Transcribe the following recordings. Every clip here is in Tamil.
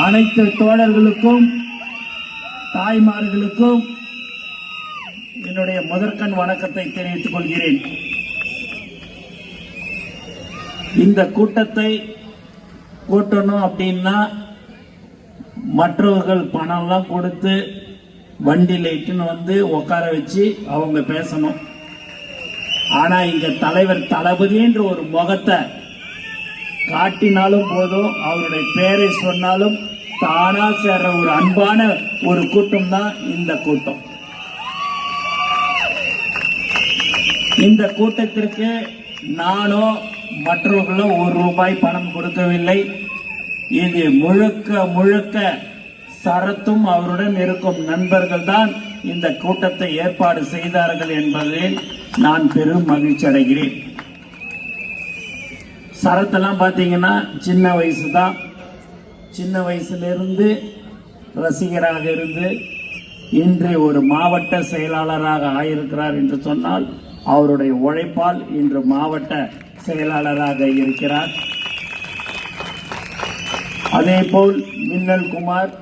அனைத்து தோழர்களுக்கும் தாய்மார்களுக்கும் என்னுடைய முதற்கண் வணக்கத்தை தெரிவித்துக் கொள்கிறேன். இந்த கூட்டத்தை கூட்டணும் அப்படின்னா மற்றவர்கள் பணம்லாம் கொடுத்து வண்டியில் இட்டுன்னு வந்து உட்கார வச்சு அவங்க பேசணும். ஆனா இங்க தலைவர் தளபதி என்ற ஒரு முகத்தை காட்டினாலும் போதும், அவருடைய பெயரை சொன்னாலும் தானா சேர்ற ஒரு அன்பான ஒரு கூட்டம் தான் இந்த கூட்டம். இந்த கூட்டத்திற்கு நானோ மற்றவர்களோ ₹1 பணம் கொடுக்கவில்லை. இது முழுக்க முழுக்க சரத்தும் அவருடன் இருக்கும் நண்பர்கள் தான் இந்த கூட்டத்தை ஏற்பாடு செய்தார்கள் என்பதில் நான் பெரும் மகிழ்ச்சி அடைகிறேன். சரத்தெல்லாம் பார்த்தீங்கன்னா சின்ன வயசு தான். சின்ன வயசுலேருந்து ரசிகராக இருந்து இன்று ஒரு மாவட்ட செயலாளராக ஆயிருக்கிறார் என்று சொன்னால் அவருடைய உழைப்பால் இன்று மாவட்ட செயலாளராக இருக்கிறார். அதேபோல் மின்னல் குமார்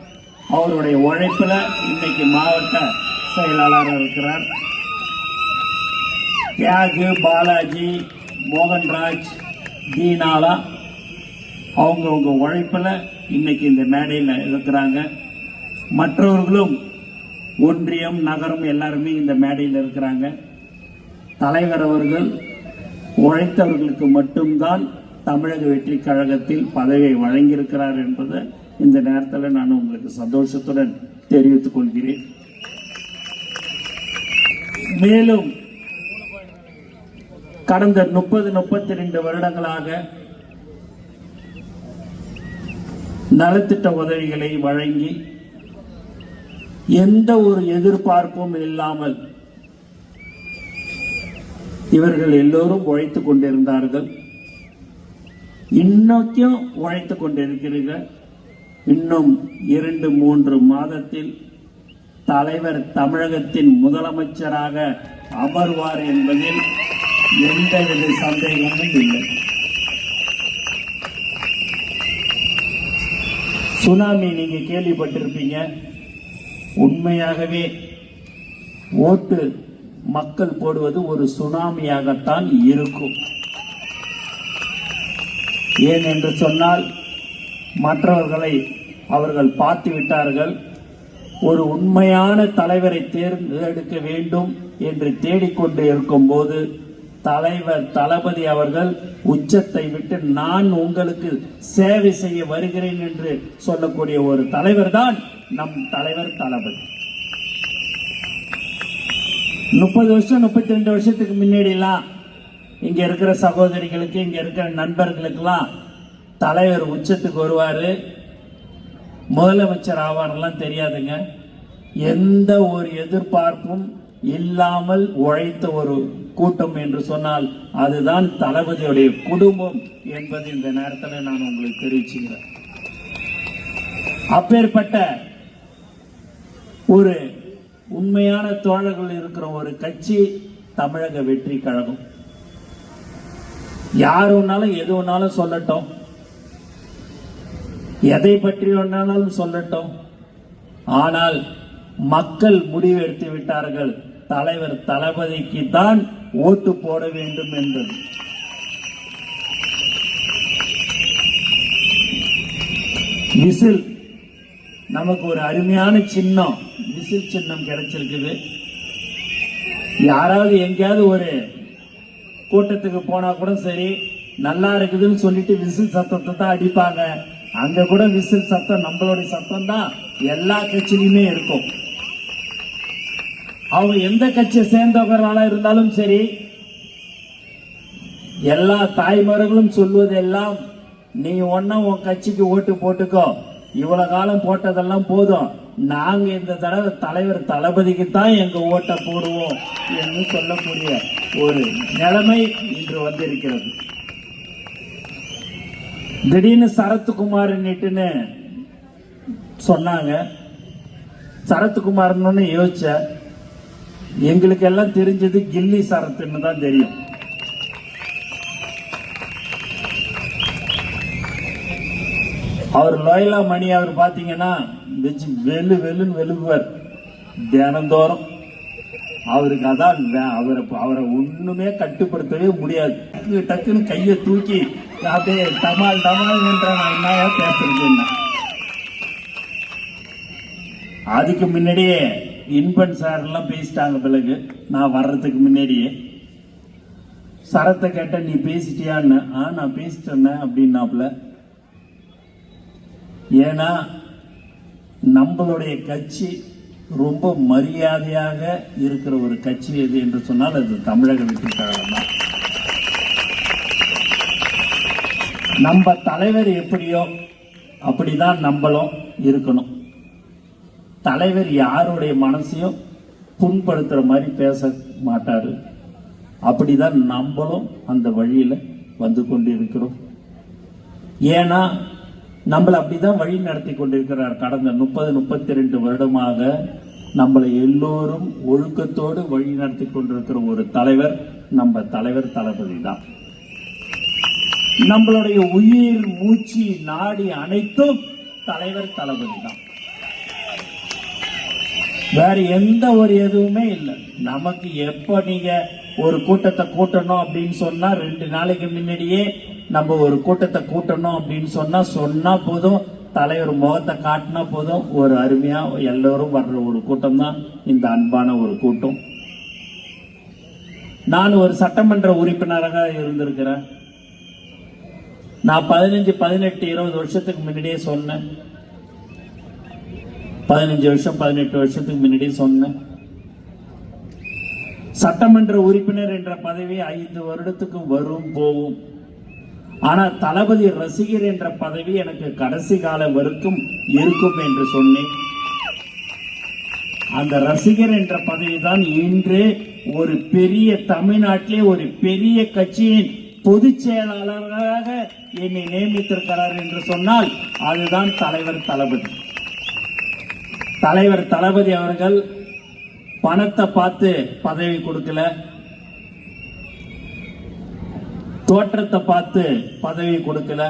அவருடைய உழைப்பில் இன்னைக்கு மாவட்ட செயலாளராக இருக்கிறார். தியாகு, பாலாஜி, மோகன்ராஜ், தீனாலா அவங்கவுங்க உழைப்பில் இன்னைக்கு இந்த மேடையில் இருக்கிறாங்க. மற்றவர்களும் ஒன்றியம், நகரம் எல்லாருமே இந்த மேடையில் இருக்கிறாங்க. தலைவர் அவர்கள் உழைத்தவர்களுக்கு மட்டும்தான் தமிழக வெற்றி கழகத்தில் பதவியை வழங்கியிருக்கிறார் என்பதை இந்த நேரத்தில் நான் உங்களுக்கு சந்தோஷத்துடன் தெரிவித்துக் கொள்கிறேன். மேலும் கடந்த 30-32 வருடங்களாக நலத்திட்ட உதவிகளை வழங்கி எந்த ஒரு எதிர்பார்ப்பும் இல்லாமல் இவர்கள் எல்லோரும் உழைத்துக் கொண்டிருந்தார்கள். இன்னைக்கும் உழைத்துக் கொண்டிருக்கிறீர்கள். இன்னும் 2-3 மாதத்தில் தலைவர் தமிழகத்தின் முதலமைச்சராக அமர்வார் என்பதில் எந்தவித சந்தேகமும் இல்லை. சுனாமி நீங்க கேள்விப்பட்டிருப்பீங்க. உண்மையாகவே ஓட்டு மக்கள் போடுவது ஒரு சுனாமியாகத்தான் இருக்கும். ஏன் என்று சொன்னால் மற்றவர்களை அவர்கள் பார்த்து விட்டார்கள். ஒரு உண்மையான தலைவரை தேர்ந்தெடுக்க வேண்டும் என்று தேடிக்கொண்டு இருக்கும் போது தலைவர் தளபதி அவர்கள் உச்சத்தை விட்டு நான் உங்களுக்கு சேவை செய்ய வருகிறேன் என்று சொல்லக்கூடிய ஒரு தலைவர் தான் நம் தலைவர் தளபதி. 30 வருஷம் 32 வருஷத்துக்கு முன்னாடிலாம் இங்க இருக்கிற சகோதரிகளுக்கு, இங்க இருக்கிற நண்பர்களுக்கெல்லாம் தலைவர் உச்சத்துக்கு வருவாரு, முதலமைச்சர் ஆவாரெல்லாம் தெரியாதுங்க. எந்த ஒரு எதிர்பார்ப்பும் இல்லாமல் உழைத்த ஒரு கூட்டம் என்று சொன்னால் அதுதான் தளபதியுடைய குடும்பம் என்பது இந்த நேரத்தில் நான் உங்களுக்கு தெரிவிச்சுக்கிறேன். அப்பேற்பட்ட ஒரு உண்மையான தோழர்கள் இருக்கிற ஒரு கட்சி தமிழக வெற்றி கழகம். யார் ஒன்னாலும் எது ஒன்னாலும் சொல்லட்டும், எதை பற்றி ஒன்னாலும் சொல்லட்டும், ஆனால் மக்கள் முடிவு எடுத்து விட்டார்கள் தலைவர் தளபதிக்கு தான் ஓட்டு போட வேண்டும் என்பது. விசில் நமக்கு ஒரு அருமையான சின்னம், விசில் சின்னம் கிடைச்சிருக்குது. யாராவது எங்கேயாவது ஒரு கூட்டத்துக்கு போனா கூட சரி, நல்லா இருக்குதுன்னு சொல்லிட்டு விசில் சத்தத்தை தான் அடிப்பாங்க. அங்க கூட விசில் சத்தம் நம்மளுடைய சத்தம் தான் எல்லா கட்சியிலுமே இருக்கும். அவங்க எந்த கட்சியை சேர்ந்தவர்களாக இருந்தாலும் சரி, எல்லா தாய்மார்களும் சொல்வதெல்லாம் நீ ஒன்னா உன் கட்சிக்கு ஓட்டு போட்டுக்கோ, இவ்வளவு காலம் போட்டதெல்லாம் போதும், நாங்க இந்த தடவை தலைவர் தளபதிக்கு தான் எங்க ஓட்டை போடுவோம் என்று சொல்லக்கூடிய ஒரு நிலைமை இன்று வந்திருக்கிறது. திடீர்னு சரத்குமார் நீட்டுன்னு சொன்னாங்க. சரத்குமார்னு யோசிச்ச, எங்களுக்கு எல்லாம் தெரிஞ்சது கில்லி சரத்துன்னு தான் தெரியும். அவர் லோயலா மணி அவர் பாத்தீங்கன்னா வெளு வெளுன்னு வெளுக்குவார் தினந்தோறும். அவருக்கு அதான் அவரை ஒண்ணுமே கட்டுப்படுத்தவே முடியாது. டக்குன்னு கையை தூக்கி அப்படியே டமால் டமால் என்ற நான் என்ன பேசுறேன். அதுக்கு முன்னாடியே இன்பன் சார் எல்லாம் பேசிட்டாங்க. பிறகு நான் வர்றதுக்கு முன்னாடியே சரத்தை கேட்ட நீ பேசிட்டியான்னு. நான் பேசிட்டேன் அப்படின்னாப்புல. ஏன்னா நம்மளுடைய கட்சி ரொம்ப மரியாதையாக இருக்கிற ஒரு கட்சி எது என்று சொன்னால் அது தமிழக வெற்றிக் கழகம் தான். நம்ம தலைவர் எப்படியோ அப்படிதான் நம்மளும் இருக்கணும். தலைவர் யாருடைய மனசையும் புண்படுத்துற மாதிரி பேச மாட்டாரு. அப்படிதான் நம்மளும் அந்த வழியில வந்து கொண்டிருக்கிறோம். ஏன்னா நம்மளை அப்படிதான் வழி நடத்தி கொண்டிருக்கிறார். கடந்த 30-32 வருடமாக நம்மளை எல்லோரும் ஒழுக்கத்தோடு வழி நடத்தி கொண்டிருக்கிற ஒரு தலைவர் நம்ம தலைவர் தளபதி தான். நம்மளுடைய உயிர் மூச்சு நாடி அனைத்தும் தலைவர் தளபதி தான். வேற எந்த ஒரு எதுவுமே இல்லை. நமக்கு எப்ப நீங்க ஒரு கூட்டத்தை கூட்டணும் அப்படின்னு சொன்னா 2 நாளைக்கு முன்னாடியே நம்ம ஒரு கூட்டத்தை கூட்டணும் அப்படின்னு சொன்னா போதும், தலைவர் முகத்தை காட்டினா போதும், ஒரு அருமையா எல்லோரும் வர்ற ஒரு கூட்டம் தான் இந்த அன்பான ஒரு கூட்டம். நான் ஒரு சட்டமன்ற உறுப்பினராக இருந்திருக்கிறேன். நான் 15, 18, 20 வருஷத்துக்கு முன்னாடியே சொன்னேன். 15 வருஷம் 18 வருஷத்துக்கு முன்னாடியே சொன்னேன். சட்டமன்ற உறுப்பினர் என்ற பதவி 5 வருடத்துக்கு வரும் போகும். ஆனா தளபதி ரசிகர் என்ற பதவி எனக்கு கடைசி காலம் வரைக்கும் இருக்கும் என்று சொன்னேன். அந்த ரசிகர் என்ற பதவி தான் இன்று ஒரு பெரிய தமிழ்நாட்டிலே ஒரு பெரிய கட்சியின் பொதுச் செயலாளராக என்னை நியமித்திருக்கிறார் என்று சொன்னால் அதுதான் தலைவர் தளபதி. தலைவர் தளபதி அவர்கள் பணத்தை பார்த்து பதவி கொடுக்கல, தோற்றத்தை பார்த்து பதவி கொடுக்கல.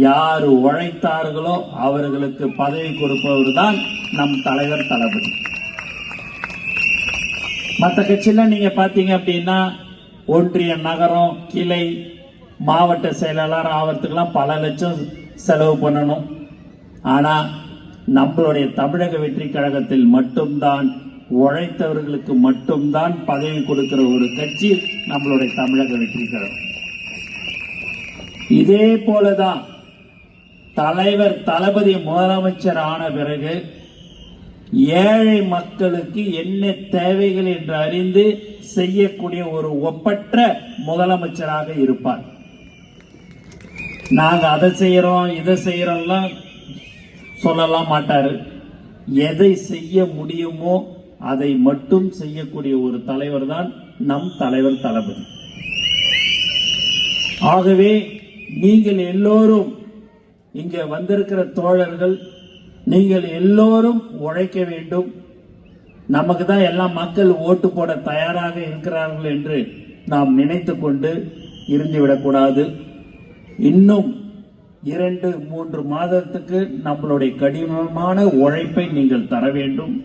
யாரு உழைத்தார்களோ அவர்களுக்கு பதவி கொடுப்பவர் தான் நம் தலைவர் தளபதி. மற்ற கட்சியில நீங்க பாத்தீங்க அப்படின்னா ஒன்றிய நகரம் கிளை மாவட்ட செயலாளர் ஆவறதுக்கெல்லாம் பல லட்சம் செலவு பண்ணணும். ஆனா நம்மளுடைய தமிழக வெற்றி கழகத்தில் மட்டும்தான் உழைத்தவர்களுக்கு மட்டும்தான் பதவி கொடுக்கிற ஒரு கட்சி நம்மளுடைய தமிழக வெற்றி கழகம். இதே போலதான் தலைவர் தளபதி முதலமைச்சர் ஆன பிறகு ஏழை மக்களுக்கு என்ன தேவைகள் என்று அறிந்து செய்யக்கூடிய ஒரு ஒப்பற்ற முதலமைச்சராக இருப்பார். நாங்க அதை செய்யறோம் இதை செய்யறோம்லாம் சொல்லலாம் மாட்டாரு. எதை செய்ய முடியுமோ அதை மட்டும் செய்யக்கூடிய ஒரு தலைவர் தான் நம் தலைவர் தளபதி. ஆகவே நீங்கள் எல்லோரும் இங்க வந்திருக்கிற தோழர்கள் நீங்கள் எல்லோரும் உழைக்க வேண்டும். நமக்கு தான் எல்லா மக்கள் ஓட்டு போட தயாராக இருக்கிறார்கள் என்று நாம் நினைத்து கொண்டு இருந்துவிடக்கூடாது. இன்னும் 2-3 மாதத்துக்கு நம்மளுடைய கடினமான உழைப்பை நீங்கள் தர வேண்டும்.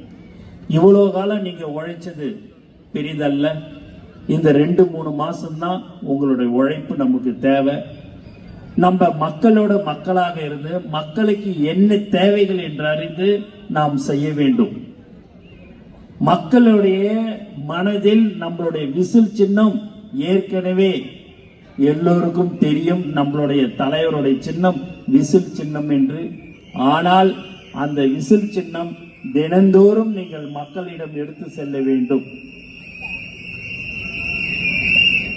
இவ்வளவு காலம் நீங்க உழைச்சது பெரிதல்ல. இந்த 2-3 மாசம்தான் உங்களுடைய உழைப்பு நமக்கு தேவை. நம்ம மக்களோட மக்களாக இருந்து மக்களுக்கு என்ன தேவைகள் என்று அறிந்து நாம் செய்ய வேண்டும். மக்களுடைய மனதில் நம்மளுடைய விசில் சின்னம் ஏற்கனவே எல்லோருக்கும் தெரியும். நம்மளுடைய தலைவருடைய சின்னம் விசில் சின்னம் என்று. ஆனால் அந்த விசில் சின்னம் தினந்தோறும் நீங்கள் மக்களிடம் எடுத்து செல்ல வேண்டும்.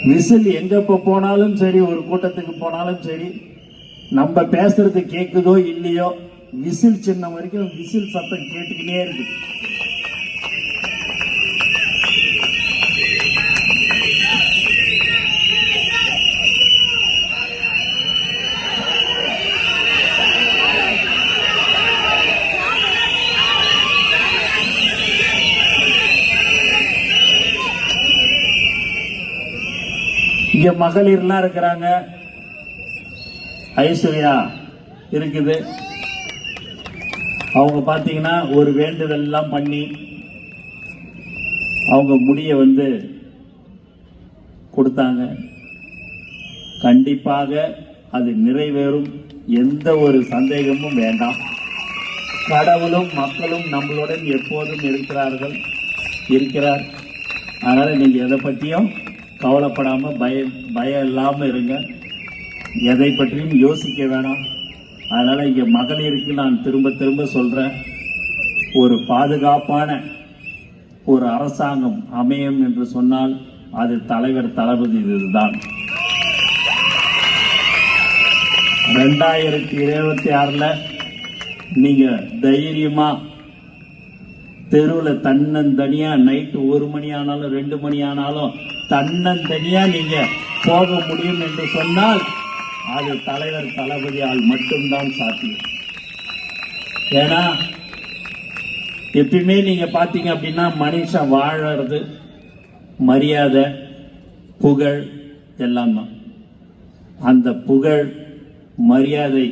விசில் எங்க போனாலும் சரி, ஒரு கூட்டத்துக்கு போனாலும் சரி, நம்ம பேசுறது கேக்குதோ இல்லையோ விசில் சின்னம் வரைக்கும் விசில் சத்தம் கேட்டுக்கிட்டே இருக்கு. இங்க மகளிர்லாம் இருக்கிறாங்க. ஐஸ்வர்யா இருக்குது. அவங்க பார்த்தீங்கன்னா ஒரு வேண்டுதல் எல்லாம் பண்ணி அவங்க முடிய கொடுத்தாங்க. கண்டிப்பாக அது நிறைவேறும், எந்த ஒரு சந்தேகமும் வேண்டாம். கடவுளும் மக்களும் நம்மளுடன் எப்போதும் இருக்கிறார். அதனால நீங்க எதை பற்றியும் கவலைப்படாம பயம் இல்லாம இருங்க. எதை பற்றியும் யோசிக்க வேணாம். அதனால இங்க மகளிருக்கு நான் திரும்ப சொல்றேன், ஒரு பாதுகாப்பான ஒரு அரசாங்கம் அமையும் என்று சொன்னால் அது தலைவர் தளபதி இதுதான். 2026 நீங்க தைரியமா தெருவில் தன்னந்தனியா நைட்டு 1 மணி ஆனாலும் 2 மணி ஆனாலும் தன்னந்தனியா நீங்க போக முடியும் என்று சொன்னால் அது தலைவர் தளபதியால் மட்டும்தான் சாத்தியம். ஏன்னா எப்பயுமே நீங்க பாத்தீங்க அப்படின்னா மனுஷன் வாழறது மரியாதை, புகழ் எல்லாம் தான். அந்த புகழ், மரியாதை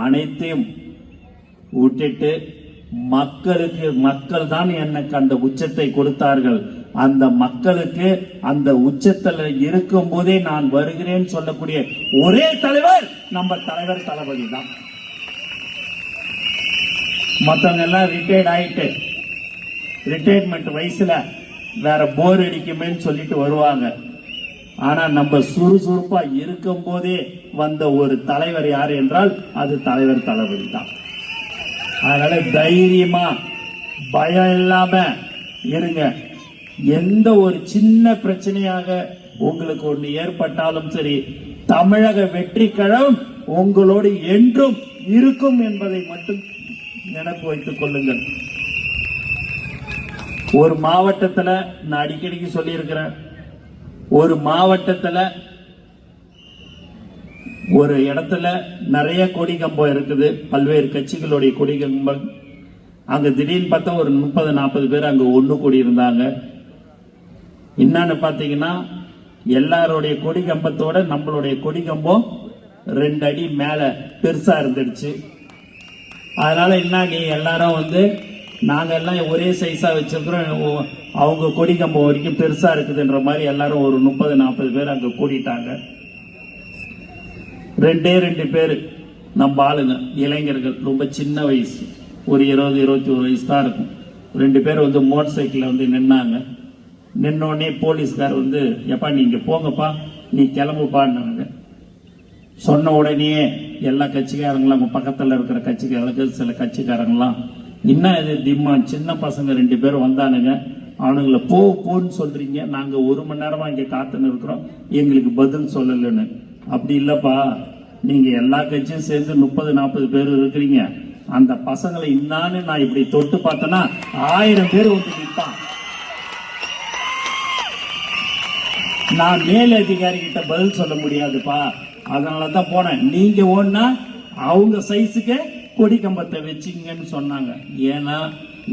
அனைத்தையும் விட்டுட்டு மக்கள் தான் எனக்கு அந்த உச்சத்தை கொடுத்தார்கள். அந்த மக்களுக்கு அந்த உச்சத்துல இருக்கும் போதே நான் வருகிறேன் சொல்லக்கூடிய ஒரே தலைவர் நம்ம தலைவர் தளபதி தான். மற்றவங்க எல்லாம் ரிட்டையர்ட் ஆயிட்டு ரிட்டையர்மெண்ட் வயசுல வேற போர் அடிக்குமேன்னு சொல்லிட்டு வருவாங்க. ஆனா நம்ம சுறுசுறுப்பா இருக்கும் போதே வந்த ஒரு தலைவர் யார் என்றால் அது தலைவர் தளபதி தான். அதனால தைரியமா பயம் இல்லாம இருங்க. எந்த ஒரு சின்ன பிரச்சனையாக உங்களுக்கு ஒன்று ஏற்பட்டாலும் சரி, தமிழக வெற்றி கழகம் உங்களோடு என்றும் இருக்கும் என்பதை மட்டும் நினைப்பு வைத்துக் கொள்ளுங்கள். ஒரு மாவட்டத்துல நான் அடிக்கடிக்கு சொல்லி இருக்கிறேன், ஒரு மாவட்டத்துல ஒரு இடத்துல நிறைய கொடி கம்பம் இருக்குது, பல்வேறு கட்சிகளுடைய கொடி கம்பம். அங்க திடீர்னு பார்த்தா ஒரு 30-40 பேர் அங்க ஒண்ணு கூடி இருந்தாங்க. என்னன்னு பாத்தீங்கன்னா எல்லாருடைய கொடி கம்பத்தோட நம்மளுடைய கொடி கம்பம் 2 அடி மேல பெருசா இருந்துடுச்சு. அதனால என்ன, நீ எல்லாரும் நாங்க எல்லாம் ஒரே சைஸா வச்சிருக்கிறோம், அவங்க கொடி கம்பம் வரைக்கும் பெருசா இருக்குதுன்ற மாதிரி எல்லாரும் ஒரு 30-40 பேர் அங்க கூடிட்டாங்க. 2 பேர் நம்ம ஆளுங்க, இளைஞர்கள், ரொம்ப சின்ன வயசு, ஒரு 20-21 வயசு தான் இருக்கும். 2 பேர் மோட்டார் சைக்கிள் நின்னாங்க. நின்னோடனே போலீஸ்கார் எப்பா நீங்க போங்கப்பா, நீ கிளம்புப்பான்னாங்க. சொன்ன உடனே எல்லா கட்சிக்காரங்களும் அவங்க பக்கத்துல இருக்கிற கட்சிக்காரங்களுக்கு சில கட்சிக்காரங்களாம், என்ன இது திம்மா, சின்ன பசங்க 2 பேர் வந்தானுங்க, அவனுங்களை போன்னு சொல்றீங்க, நாங்க 1 மணி நேரமா இங்க காத்துன்னு இருக்கிறோம், எங்களுக்கு பதில் சொல்லலன்னு. அப்படி இல்லப்பா, நீங்க எல்லா கட்சியும் சேர்ந்து 30-40 பேர் இருக்கிறீங்க, அந்த பசங்களை இன்னான்னு நான் இப்படி தொட்டு பார்த்தேன்னா 1000 பேர் நிற்பான். நான் மேல் அதிகாரி கிட்ட பதில் சொல்ல முடியாதுப்பா, அதனாலதான் போனேன். நீங்க ஓடுனா அவங்க சைஸுக்கு கொடி கம்பத்தை வச்சிங்கன்னு சொன்னாங்க. ஏன்னா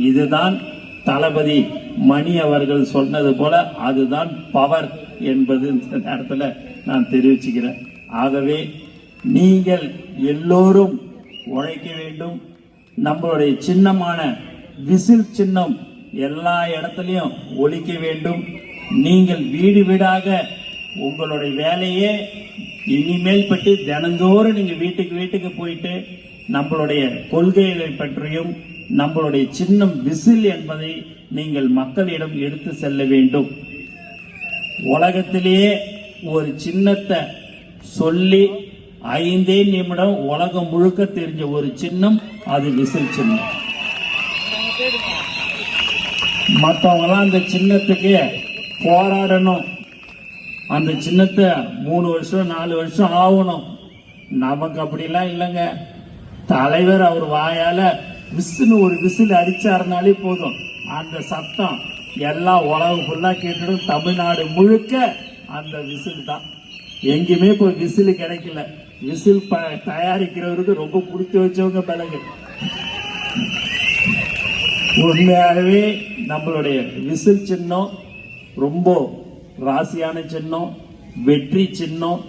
இதுதான் தளபதி மணி அவர்கள் சொன்னது போல அதுதான் பவர் என்பது இந்த நேரத்தில் நான் தெரிவிச்சுக்கிறேன். ஆகவே நீங்கள் எல்லோரும் உழைக்க வேண்டும். நம்மளுடைய சின்னமான விசில் சின்னம் எல்லா இடத்துலையும் ஒலிக்க வேண்டும். நீங்கள் வீடு வீடாக உங்களுடைய வேலையே இனிமேல் பற்றி தினந்தோறும் நீங்க வீட்டுக்கு போயிட்டு நம்மளுடைய கொள்கைகளை பற்றியும் நம்மளுடைய சின்னம் விசில் என்பதை நீங்கள் மக்களிடம் எடுத்து செல்ல வேண்டும். உலகத்திலேயே ஒரு சின்னத்தை சொல்லி 5 நிமிடம் உலகம் முழுக்க தெரிஞ்ச ஒரு சின்னம் அது விசில் சின்னம். மற்றவங்களாம் அந்த சின்னத்துக்கு போராடணும், அந்த சின்னத்தை 3 வருஷம் 4 வருஷம் ஆகணும். நமக்கு அப்படிலாம் இல்லைங்க. தலைவர் அவர் வாயால விசில் ஒரு விசில் அடிச்சாருனாலே போதும், அந்த சத்தம் எல்லா உலகம் ஃபுல்லா கேட்டுடும். தமிழ்நாடு முழுக்க அந்த விசில் தான். எங்கேயுமே இப்போ விசில் கிடைக்கல. விசில் தயாரிக்கிறவருக்கு ரொம்ப பிடிச்சி வச்சவங்க பிறகு. உண்மையாகவே நம்மளுடைய விசில் சின்னம் ரொம்ப ராசியான சின்னம், வெற்றி சின்னம்.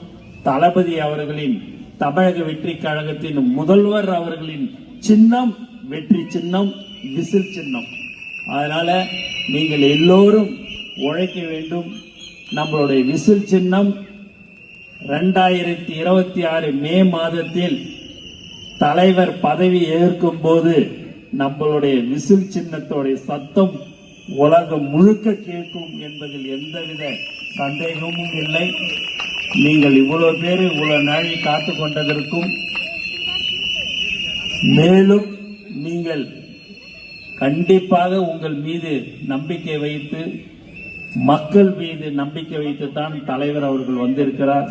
தளபதி அவர்களின் தமிழக வெற்றி கழகத்தின் முதல்வர் அவர்களின் சின்னம் வெற்றி சின்னம், விசில் சின்னம். அதனால நீங்கள் எல்லோரும் உழைக்க வேண்டும். நம்மளுடைய விசில் சின்னம் 2026 மே மாதத்தில் தலைவர் பதவி ஏற்கும் போது நம்மளுடைய விசில் சின்னத்தோடைய சத்தம் உலகம் முழுக்க கேட்கும் என்பதில் எந்தவித சந்தேகமும் இல்லை. நீங்கள் இவ்வளவு பேர் இவ்வளவு நாளை காத்து கொண்டதற்கும், மேலும் நீங்கள் கண்டிப்பாக உங்கள் மீது நம்பிக்கை வைத்து, மக்கள் மீது நம்பிக்கை வைத்துத்தான் தலைவர் அவர்கள் வந்திருக்கிறார்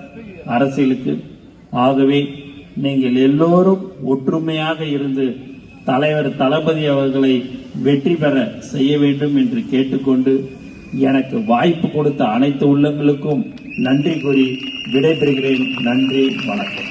அரசியலுக்கு. ஆகவே நீங்கள் எல்லோரும் ஒற்றுமையாக இருந்து தலைவர் தளபதி அவர்களை வெற்றி பெற செய்ய வேண்டும் என்று கேட்டுக்கொண்டு, எனக்கு வாய்ப்பு கொடுத்த அனைத்து உள்ளங்களுக்கும் நன்றி கூறி விடைபெறுகிறேன். நன்றி, வணக்கம்.